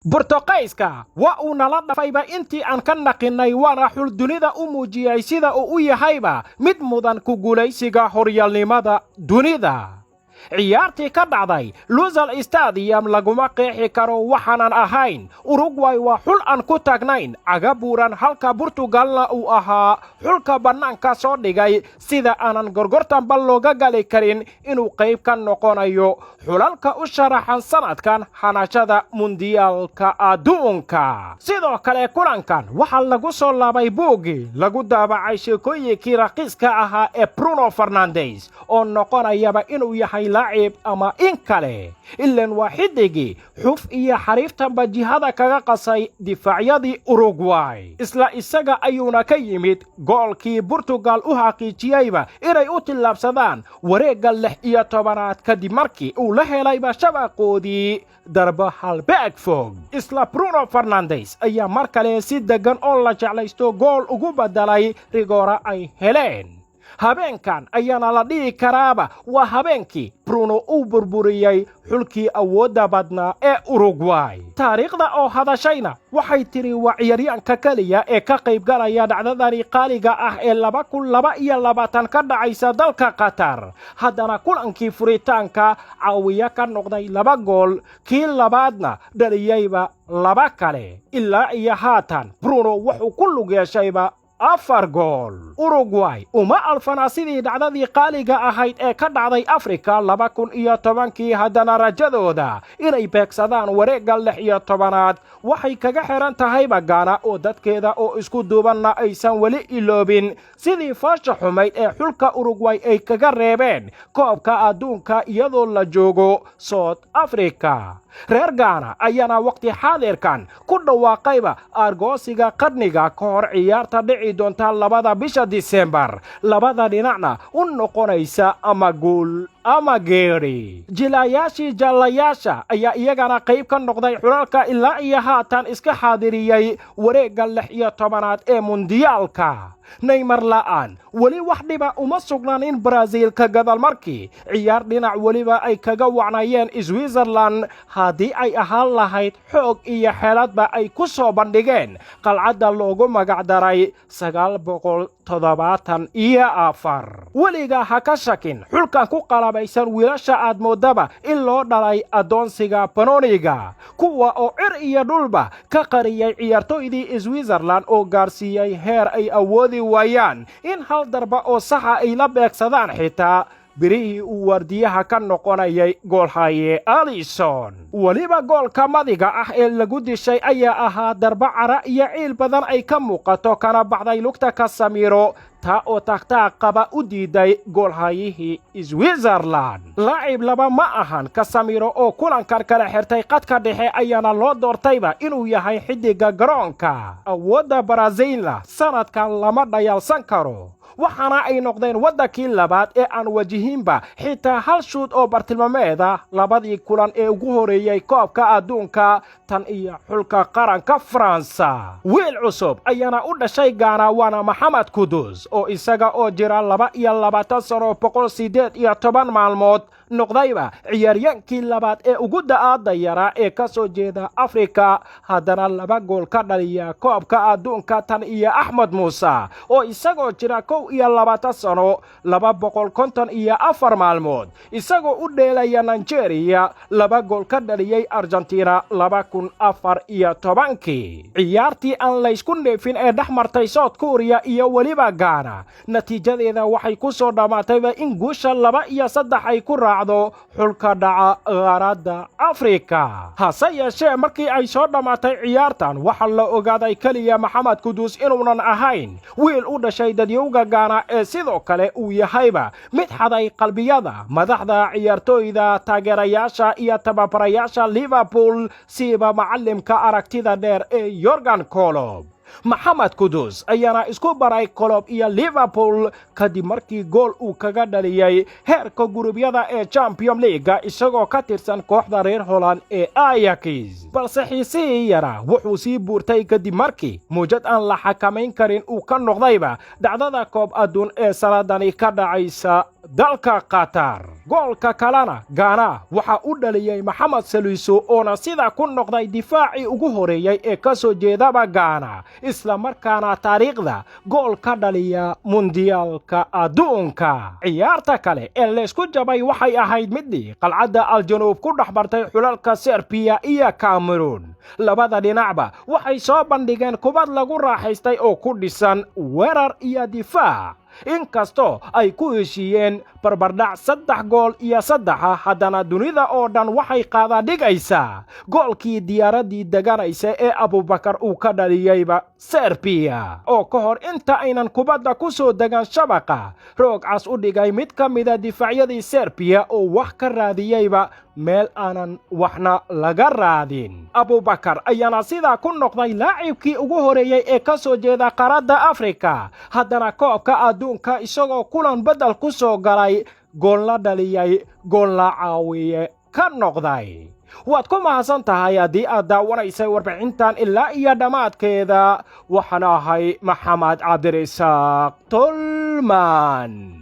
Bortuqiiska waa uu nala dhafayba intii aan ka naqinay waana xul dunida u muujiyay sida uu u yahayba mid mudan ku guulaysiga horyaalnimada dunida. ciyaartii ka dhacday Lusail Stadium laguma qeexi karo waxaanan ahayn Uruguay waa xul aan ku taagnayn cagabuuran halka Portugalna uu ahaa xulka bannaanka soo dhigay sida aanan gorgortanba looga gali karin inuu qayb ka noqonayo xulalka u sharaxan sanadkan hanashada mundiyaalka adduunka. sidoo kale kulankan waxaa lagu soo laabay buuggii lagu daabacay sheekooyinkii raqiiska ahaa ee Bruno Fernandes oo noqonayaba inuu yahay لاعب ama in kale ilan waa xidigii xuf iyo xariiftanba jihada kaga qasay difaacyadii Uruguay isla isaga ayuuna ka yimid goolkii Portugal u xaqiijiyayba inay u tillaabsadaan wareegga 16aad kadib markii uu la helayba shabaqoodii darba halbeeg fog. isla Bruno Fernandes ayaa mar kale si degan oo la jeclaysto gool ugu badalay rigoora ay heleen. habeenkan ayaana la dhihi karaaba waa habeenkii Bruno uu burburiyay xulkii awoodda badnaa ee Uruguay. taariikhda oo hadashayna waxay tiri waa ciyaaryahanka kaliya ee ka qayb galaya dhacdadani qaaliga ah ee 2022 ka dhacaysa dalka Qatar. haddana kulankii furitaanka caawiya ka noqday 2 gool kii labaadna dhaliyayba 2 kale. ilaa iyo haatan Bruno wuxuu ku lug yeeshayba 4 gool. Uruguay uma alfana sidii dhacdadii qaaliga ahayd ee ka dhacday Afrika 2010 haddana rajadooda inay beegsadaan wareegga 16aad waxay kaga xiran tahay Ghana oo dadkeeda oo isku duubanna aysan weli iloobin sidii faasha xumayd ee xulka Uruguay ay kaga reebeen koobka adduunka iyadoo la joogo South Africa. reer Ghana ayaana waqti xaadirkan ku dhawaaqayba argoosiga qarniga ka hor ciyaarta dhici doonta 2 bisha December labada dhinacna u noqonaysa ama gool ama geeri. jilayaashii jallayaasha ayaa iyagana qayb ka noqday xulalka ilaa iyo haatan iska xaadiriyay wareegga 16aad ee mundiyaalka. Neymar la'aan weli wax dhiba uma sugnaanin Brazil ka gadal markii ciyaar dhinac weliba ay kaga wacnayeen Switzerland haddii ay ahaan lahayd xoog iyo xeeladba ay ku soo bandhigeen qalcadda loogu magacdaray 974. weliga ha ka shakin xulkan ku qalabaysan wiilasha aad moodaba in loo dhalay adoonsiga Panoniga kuwa oo cir iyo dhulba ka qariyay ciyaartoydii Switzerland oo gaarsiiyay heer ay awoodi waayaan in hal darba oo saxa ay la beegsadaan xitaa birihii uu wardiyaha ka noqonayay goolhaye Alisson. weliba goolka madiga ah ee lagu dishay ayaa ahaa darba cara iyo ciil badan ay ka muuqato kana baxday lugta Casemiro taa oo qaba u diiday goolhayihii Switzerland. laacib laba ma ahan Casemiro oo kulankan kala xirtay qadka dhexe ayaana loo doortayba inuu yahay xidiga garoonka. awoodda Brazilna sanadkan lama dhayalsan karo waxaana ay noqdeen wadankii labaad ee aan wajihinba xitaa hal shoot oo bartilmaameeda labadii kulan ee ugu horeeyay koobka adduunka tan iyo xulka qaranka Faransa. wiil cusub ayaana u dhashay Ghana waana Mohamed Kudus oo isaga oo jira 22 sano 118 maalmood noqdayba ciyaaryahankii labaad ee ugu da'aada yara ee ka soo jeeda Afrika haddana 2 gool ka dhaliya koobka adduunka tan iyo Ahmed Musa oo isagoo jira 21 sano 254 maalmood isagoo u dheelaya Nigeria 2 gool ka dhaliyay Argentina 2014. ciyaartii aan la isku neefin ee dhaxmartay South Korea iyo weliba Ghana natiijadeeda waxay ku soo dhamaatayba in guusha 2-3 ay ku xulka dhaca qaaradda Afrika. hase yeeshee markii ay soo dhamaatay ciyaartan waxaa la ogaaday kaliya Mohamed Kudus inuunan ahayn wiil u dhashay dadyowga Ghana ee sidoo kale uu yahayba mid xaday qalbiyada madaxda ciyaartooyda taageerayaasha iyo tababarayaasha Liverpool siiba macalimka aragtida dheer ee Jurgen Klopp. maxamed kudus ayaana isku baray Klopp iyo Liverpool kadib markii gool uu kaga dhaliyay heerka gurubyada ee Champions League isagoo ka tirsan kooxda reer Holland ee Ajax. balse xiisihii yara wuxuu sii buurtay kadib markii muujad aan la xakamayn karin uu ka noqdayba dhacdada koob adduun ee sanadani ka dhacaysa dalka Qatar. goolka kalena Ghana waxa uu dhaliyay Mohamed Salisu oona sida ku noqday difaacii ugu horeeyay ee ka soo jeedaba Ghana isla markaana taariikhda gool ka dhaliya mundiyaalka adduunka. ciyaarta kale ee la isku jabay waxay ahayd midii qalcadda Al-Januub ku dhaxbartay xulalka Serbia iyo Cameroon. labada dhinacba waxay soo bandhigeen kubad lagu raaxaystay oo ku dhisan weerar iyo difaac. inkastoo ay ku heshiiyeen barbardhac 3-3 haddana dunida oo dhan waxay qaada dhigaysaa goolkii diyaaraddii deganaysa ee Abubakar uu ka dhaliyayba Serbia oo ka hor inta aynan kubadda ku soo degan shabaqa roog cas u dhigay mid ka mida difaacyadii Serbia oo wax ka raadiyayba meel aanan waxna laga raadin. Abubakar ayaana sidaa ku noqday laacibkii ugu horeeyay ee ka soo jeeda qaaradda Afrika haddana koobka adduunka isagoo kulan bedel ku soo galay gool la dhaliyay gool la caawiye ka noqday. waad ku mahadsan tahay haddii aad daawanaysay warbixintan ilaa iyo dhammaadkeeda. waxaan ahay Maxamed Cabdirasaaq Tolman.